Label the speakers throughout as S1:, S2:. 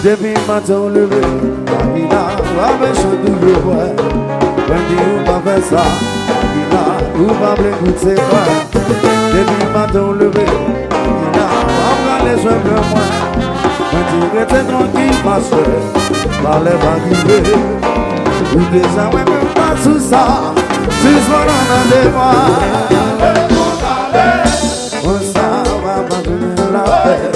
S1: Depuis matin levé, Marina, va me chanter le bois. Quand tu vas faire ça, Marina, ou va me goûter quoi. Depuis matin levé, Marina, va me aller sur le moi. Quand tu restes tranquille, ma soeur, par les baguilles. Ou déjà, même pas sous ça, si soir on a des mois. On s'en va pas donner la paix.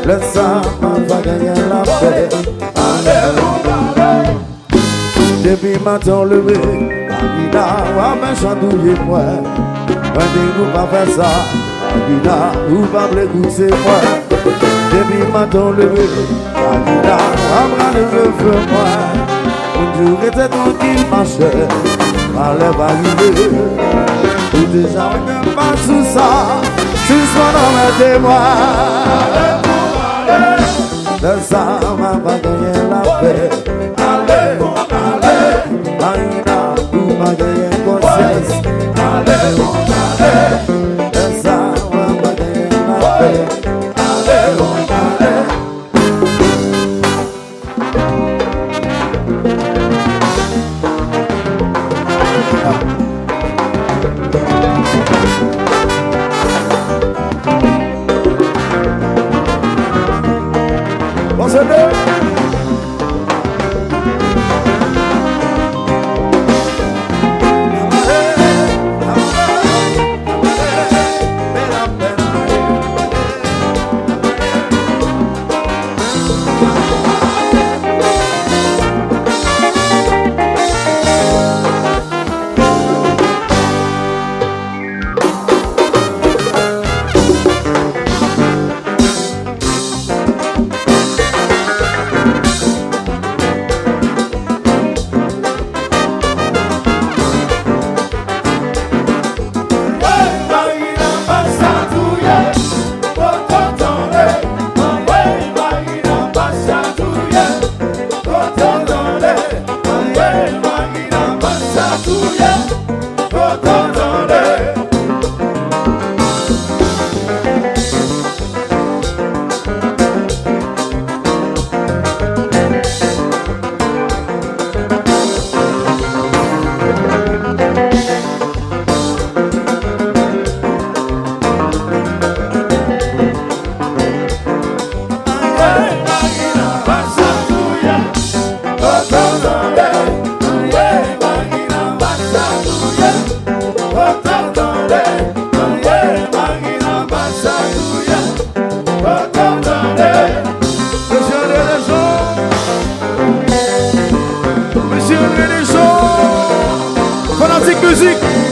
S1: Laisse ça, on va gagner la paix. Depuis matin levé, Marina, va me chandouiller moi. Un nous va faire ça, Marina, ou va me goûter moi. Depuis matin levé, Marina, va me lever le feu moi. Un jour était tranquille, ma chère, par les barrières. Ou déjà, on ne pas sous ça, si soir on a des mois. Le sama va gagner la paix. Allez, allez, Marina, vous va gagner conscience. Allez, allez, le sama va gagner la paix. Allez, allez. What's it do?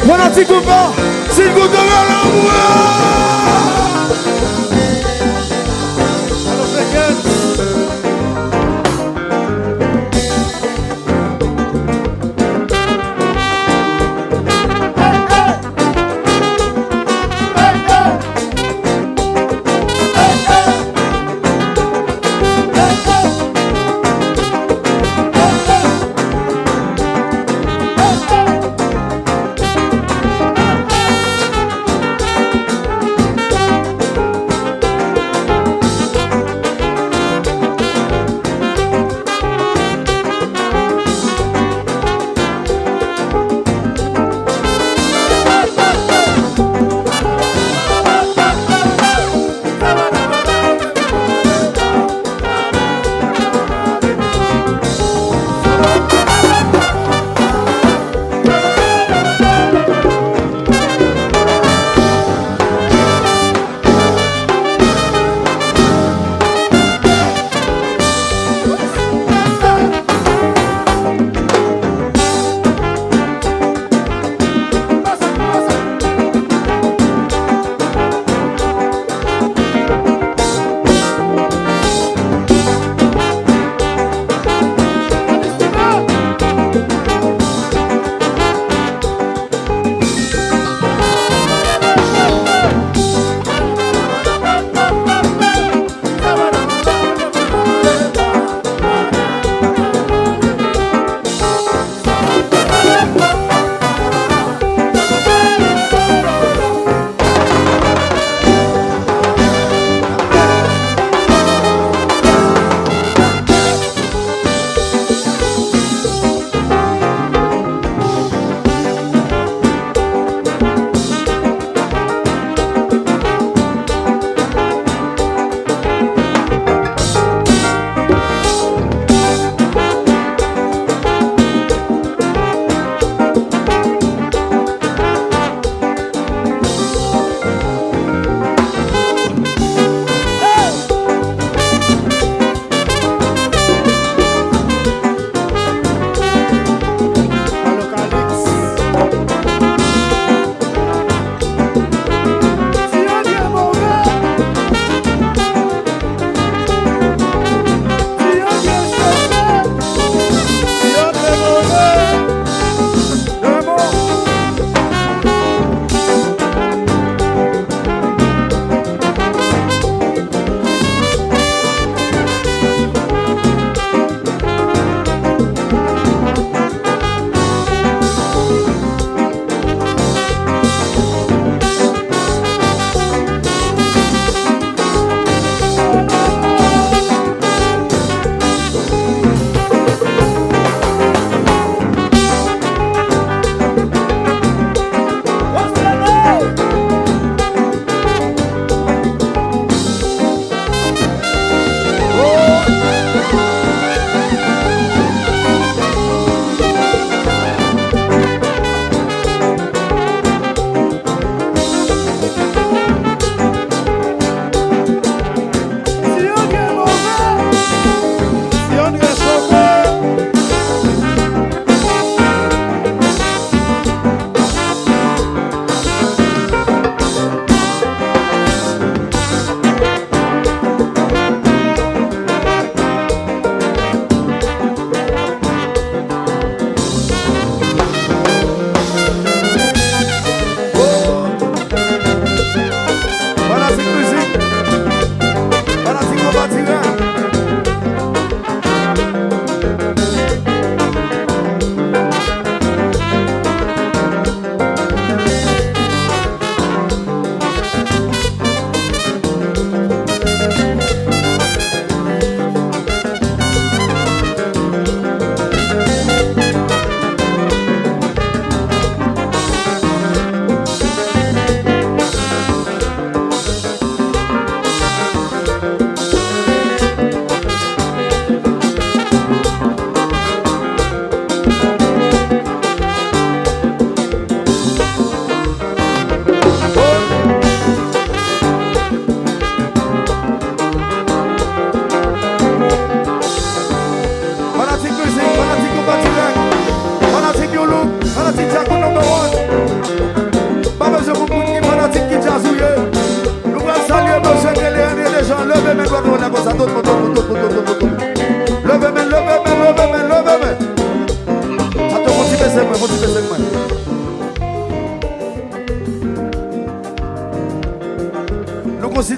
S1: Fanatique Konpa, s'il vous donne l'amour. Alors faites.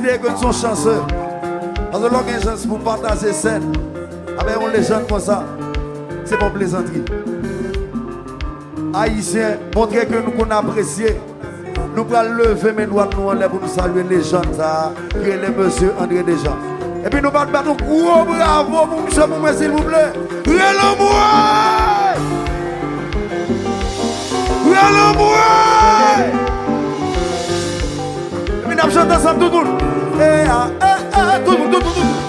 S1: considérer que nous sommes chanceux. Parce que l'on a une chance pour partager scène avec une légende comme ça. C'est pour plaisanterie. Haïtiens, montrer que nous qu'on apprécie. Nous allons lever mes doigts nous en l'air pour nous saluer les gens, qui est le monsieur André Dejean. Et puis nous allons battre un gros bravo pour monsieur Moumé, s'il vous plaît. Relons-moi! Relons-moi! Et puis nous chantons ensemble tout le monde. Tout le monde, tout le monde.